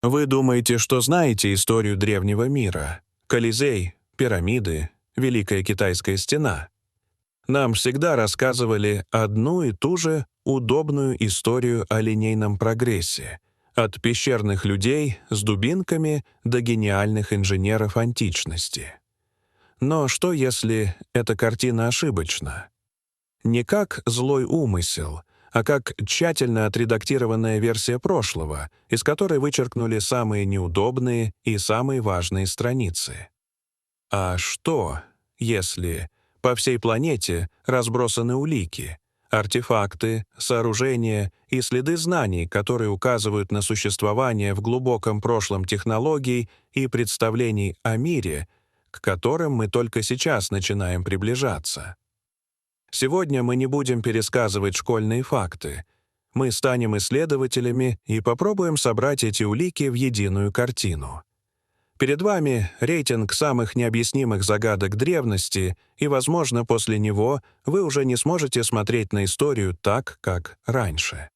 Вы думаете, что знаете историю древнего мира? Колизей, пирамиды, Великая Китайская стена. Нам всегда рассказывали одну и ту же удобную историю о линейном прогрессе, от пещерных людей с дубинками до гениальных инженеров античности. Но что, если эта картина ошибочна? Не как злой умысел, а как тщательно отредактированная версия прошлого, из которой вычеркнули самые неудобные и самые важные страницы. А что, если по всей планете разбросаны улики, артефакты, сооружения и следы знаний, которые указывают на существование в глубоком прошлом технологий и представлений о мире, к которым мы только сейчас начинаем приближаться? Сегодня мы не будем пересказывать школьные факты. Мы станем исследователями и попробуем собрать эти улики в единую картину. Перед вами рейтинг самых необъяснимых загадок древности, и, возможно, после него вы уже не сможете смотреть на историю так, как раньше.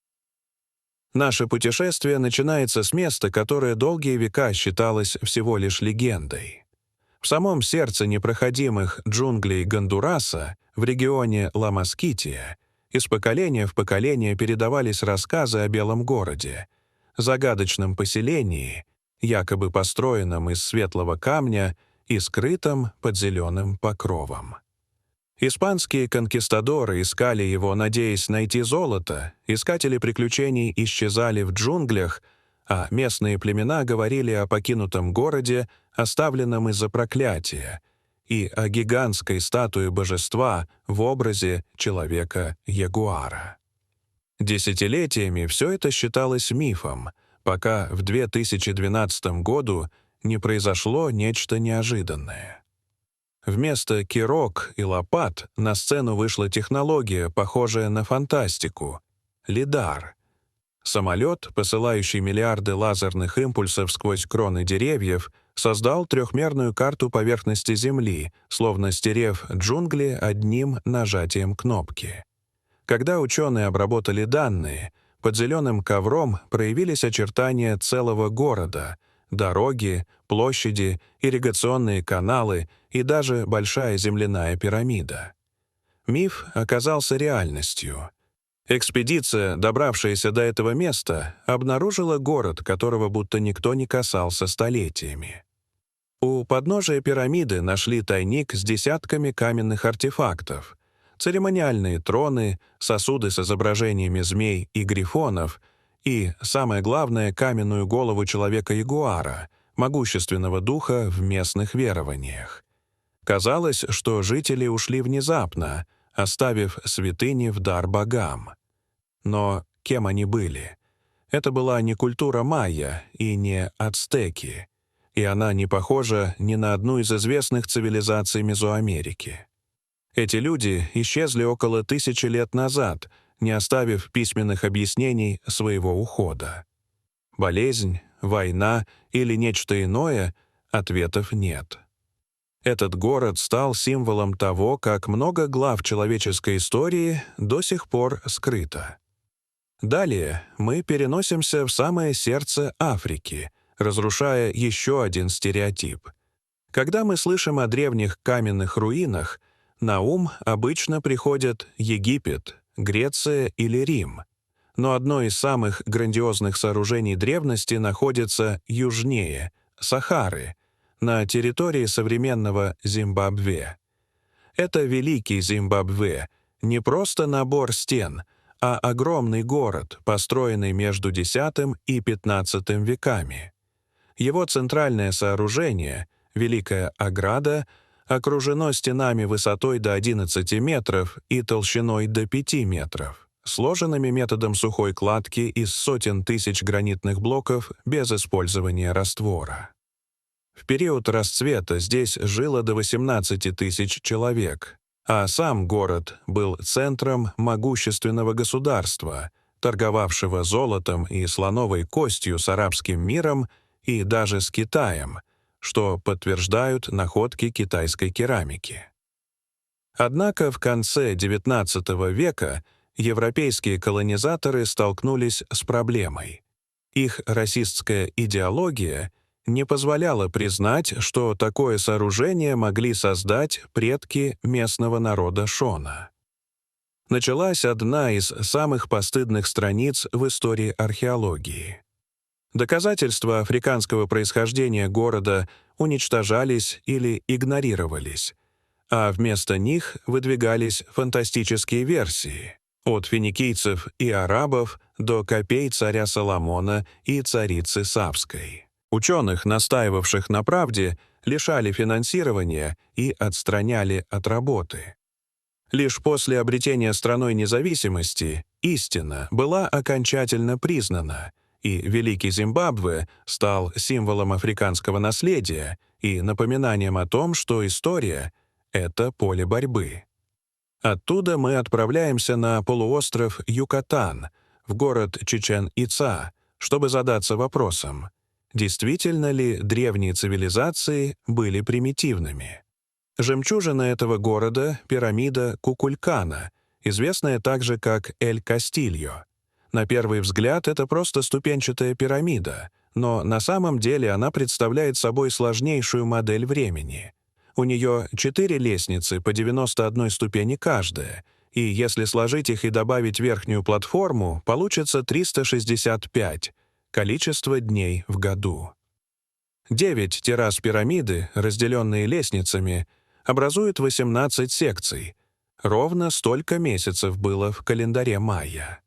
Наше путешествие начинается с места, которое долгие века считалось всего лишь легендой. В самом сердце непроходимых джунглей Гондураса, в регионе Ла-Москития, из поколения в поколение передавались рассказы о Белом городе, загадочном поселении, якобы построенном из светлого камня и скрытом под зеленым покровом. Испанские конкистадоры искали его, надеясь найти золото, искатели приключений исчезали в джунглях, а местные племена говорили о покинутом городе, оставленном из-за проклятия, и о гигантской статуе божества в образе человека-ягуара. Десятилетиями все это считалось мифом, пока в 2012 году не произошло нечто неожиданное. Вместо кирок и лопат на сцену вышла технология, похожая на фантастику — лидар. Самолет, посылающий миллиарды лазерных импульсов сквозь кроны деревьев, создал трехмерную карту поверхности Земли, словно стерев джунгли одним нажатием кнопки. Когда ученые обработали данные, под зеленым ковром проявились очертания целого города, дороги, площади, ирригационные каналы и даже большая земляная пирамида. Миф оказался реальностью. Экспедиция, добравшаяся до этого места, обнаружила город, которого будто никто не касался столетиями. У подножия пирамиды нашли тайник с десятками каменных артефактов, церемониальные троны, сосуды с изображениями змей и грифонов и, самое главное, каменную голову человека-ягуара, могущественного духа в местных верованиях. Казалось, что жители ушли внезапно, оставив святыни в дар богам. Но кем они были? Это была не культура майя и не ацтеки, и она не похожа ни на одну из известных цивилизаций Мезоамерики. Эти люди исчезли около 1000 лет назад, не оставив письменных объяснений своего ухода. Болезнь, война или нечто иное — ответов нет. Этот город стал символом того, как много глав человеческой истории до сих пор скрыто. Далее мы переносимся в самое сердце Африки, разрушая еще один стереотип. Когда мы слышим о древних каменных руинах, на ум обычно приходят Египет, Греция или Рим. Но одно из самых грандиозных сооружений древности находится южнее, Сахары, на территории современного Зимбабве. Это Великий Зимбабве, не просто набор стен, а огромный город, построенный между X и XV веками. Его центральное сооружение, Великая Ограда, окружено стенами высотой до 11 метров и толщиной до 5 метров, сложенными методом сухой кладки из сотен тысяч гранитных блоков без использования раствора. В период расцвета здесь жило до 18 тысяч человек, а сам город был центром могущественного государства, торговавшего золотом и слоновой костью с арабским миром и даже с Китаем, что подтверждают находки китайской керамики. Однако в конце XIX века европейские колонизаторы столкнулись с проблемой. Их расистская идеология не позволяла признать, что такое сооружение могли создать предки местного народа Шона. Началась одна из самых постыдных страниц в истории археологии. Доказательства африканского происхождения города уничтожались или игнорировались, а вместо них выдвигались фантастические версии, от финикийцев и арабов до копей царя Соломона и царицы Савской. Ученых, настаивавших на правде, лишали финансирования и отстраняли от работы. Лишь после обретения страной независимости истина была окончательно признана, и Великий Зимбабве стал символом африканского наследия и напоминанием о том, что история — это поле борьбы. Оттуда мы отправляемся на полуостров Юкатан, в город Чичен-Ица, чтобы задаться вопросом, действительно ли древние цивилизации были примитивными. Жемчужина этого города — пирамида Кукулькана, известная также как Эль-Кастильо. На первый взгляд это просто ступенчатая пирамида, но на самом деле она представляет собой сложнейшую модель времени. У нее 4 лестницы по 91 ступени каждая, и если сложить их и добавить верхнюю платформу, получится 365 — количество дней в году. 9 террас пирамиды, разделенные лестницами, образуют 18 секций. Ровно столько месяцев было в календаре майя.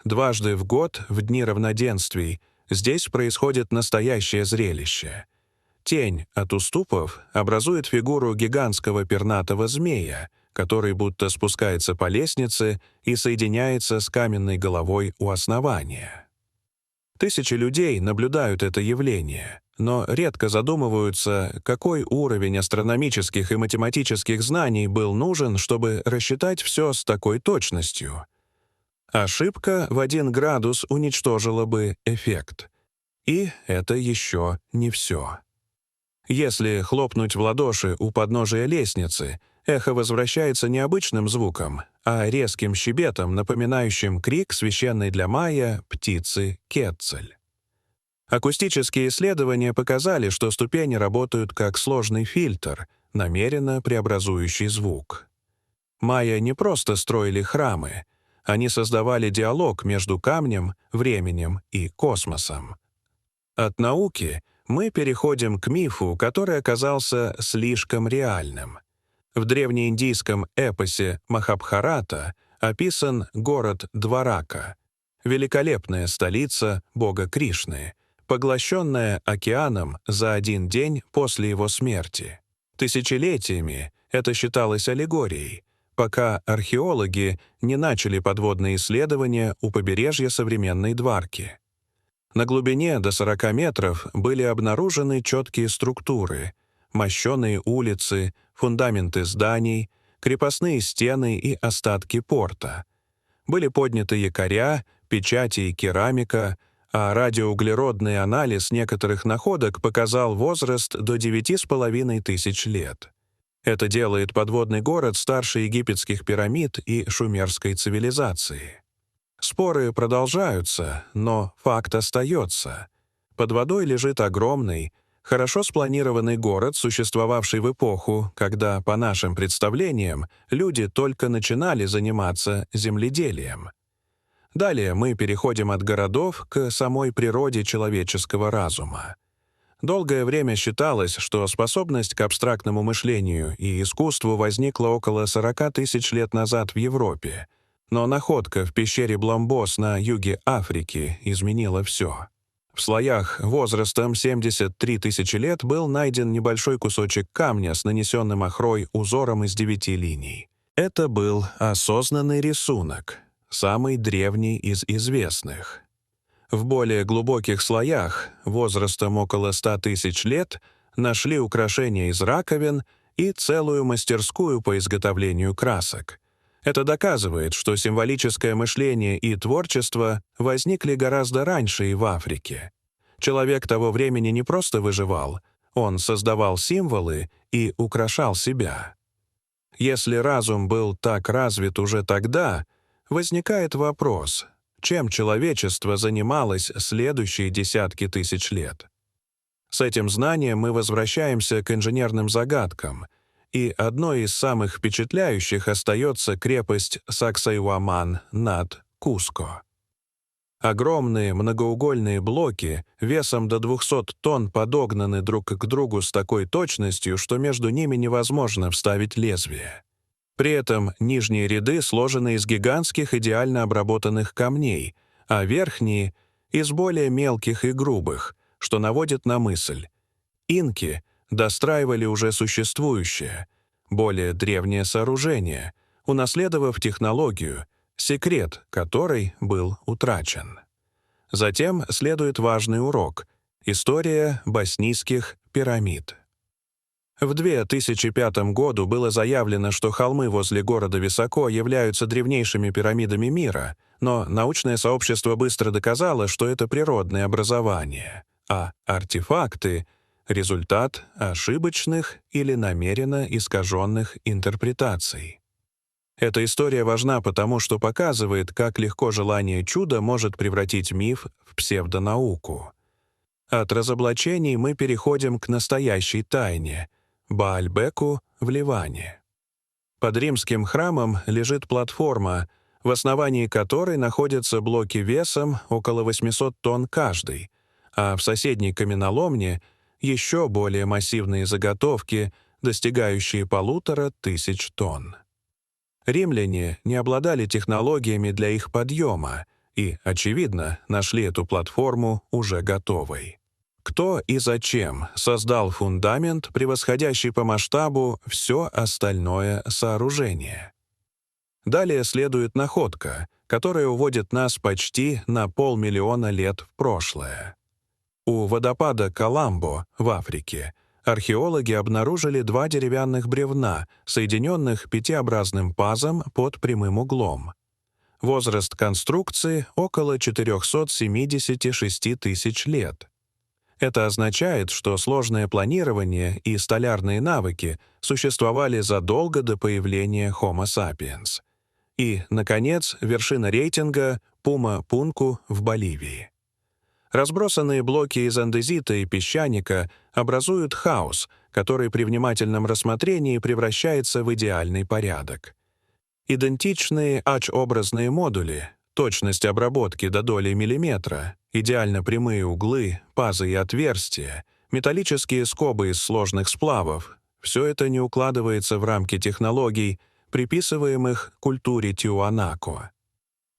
Дважды в год, в дни равноденствий, здесь происходит настоящее зрелище. Тень от уступов образует фигуру гигантского пернатого змея, который будто спускается по лестнице и соединяется с каменной головой у основания. Тысячи людей наблюдают это явление, но редко задумываются, какой уровень астрономических и математических знаний был нужен, чтобы рассчитать все с такой точностью. Ошибка в 1 градус уничтожила бы эффект. И это еще не все. Если хлопнуть в ладоши у подножия лестницы, эхо возвращается не обычным звуком, а резким щебетом, напоминающим крик священной для майя птицы Кетцель. Акустические исследования показали, что ступени работают как сложный фильтр, намеренно преобразующий звук. Майя не просто строили храмы, они создавали диалог между камнем, временем и космосом. От науки мы переходим к мифу, который оказался слишком реальным. В древнеиндийском эпосе Махабхарата описан город Дварака, великолепная столица бога Кришны, поглощенная океаном за 1 день после его смерти. Тысячелетиями это считалось аллегорией, пока археологи не начали подводные исследования у побережья современной Дварки. На глубине до 40 метров были обнаружены четкие структуры, мощеные улицы, фундаменты зданий, крепостные стены и остатки порта. Были подняты якоря, печати и керамика, а радиоуглеродный анализ некоторых находок показал возраст до 9500 лет. Это делает подводный город старше египетских пирамид и шумерской цивилизации. Споры продолжаются, но факт остается. Под водой лежит огромный, хорошо спланированный город, существовавший в эпоху, когда, по нашим представлениям, люди только начинали заниматься земледелием. Далее мы переходим от городов к самой природе человеческого разума. Долгое время считалось, что способность к абстрактному мышлению и искусству возникла около 40 тысяч лет назад в Европе, но находка в пещере Бламбос на юге Африки изменила все. В слоях возрастом 73 тысячи лет был найден небольшой кусочек камня с нанесенным охрой узором из 9 линий. Это был осознанный рисунок, самый древний из известных. В более глубоких слоях, возрастом около 100 тысяч лет, нашли украшения из раковин и целую мастерскую по изготовлению красок. Это доказывает, что символическое мышление и творчество возникли гораздо раньше и в Африке. Человек того времени не просто выживал, он создавал символы и украшал себя. Если разум был так развит уже тогда, возникает вопрос, чем человечество занималось следующие десятки тысяч лет. С этим знанием мы возвращаемся к инженерным загадкам, и одной из самых впечатляющих остается крепость Саксайуаман над Куско. Огромные многоугольные блоки весом до 200 тонн подогнаны друг к другу с такой точностью, что между ними невозможно вставить лезвие. При этом нижние ряды сложены из гигантских идеально обработанных камней, а верхние — из более мелких и грубых, что наводит на мысль. Инки достраивали уже существующее, более древнее сооружение, унаследовав технологию, секрет которой был утрачен. Затем следует важный урок — история боснийских пирамид. В 2005 году было заявлено, что холмы возле города высоко являются древнейшими пирамидами мира, но научное сообщество быстро доказало, что это природное образование, а артефакты — результат ошибочных или намеренно искаженных интерпретаций. Эта история важна потому, что показывает, как легко желание чуда может превратить миф в псевдонауку. От разоблачений мы переходим к настоящей тайне — Баальбеку в Ливане. Под римским храмом лежит платформа, в основании которой находятся блоки весом около 800 тонн каждый, а в соседней каменоломне еще более массивные заготовки, достигающие 1500 тонн. Римляне не обладали технологиями для их подъема и, очевидно, нашли эту платформу уже готовой. Кто и зачем создал фундамент, превосходящий по масштабу все остальное сооружение? Далее следует находка, которая уводит нас почти на 500 000 лет в прошлое. У водопада Каламбо в Африке археологи обнаружили 2 деревянных бревна, соединенных пятиобразным пазом под прямым углом. Возраст конструкции — около 476 тысяч лет. Это означает, что сложное планирование и столярные навыки существовали задолго до появления Homo sapiens. И, наконец, вершина рейтинга — Пума-Пунку в Боливии. Разбросанные блоки из андезита и песчаника образуют хаос, который при внимательном рассмотрении превращается в идеальный порядок. Идентичные H-образные модули, точность обработки до доли миллиметра, идеально прямые углы, пазы и отверстия, металлические скобы из сложных сплавов — все это не укладывается в рамки технологий, приписываемых культуре Тиуанако.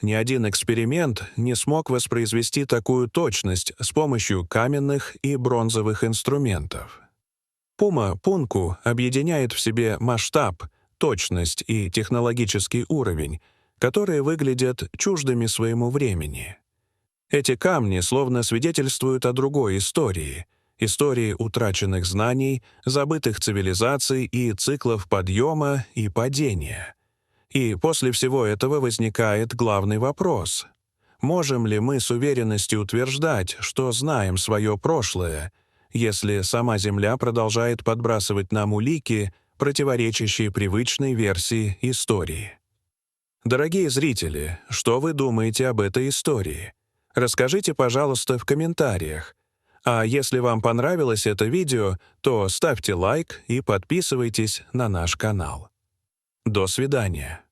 Ни один эксперимент не смог воспроизвести такую точность с помощью каменных и бронзовых инструментов. Пума-Пунку объединяет в себе масштаб, точность и технологический уровень, которые выглядят чуждыми своему времени. Эти камни словно свидетельствуют о другой истории — истории утраченных знаний, забытых цивилизаций и циклов подъема и падения. И после всего этого возникает главный вопрос. Можем ли мы с уверенностью утверждать, что знаем свое прошлое, если сама Земля продолжает подбрасывать нам улики, противоречащие привычной версии истории? Дорогие зрители, что вы думаете об этой истории? Расскажите, пожалуйста, в комментариях. А если вам понравилось это видео, то ставьте лайк и подписывайтесь на наш канал. До свидания.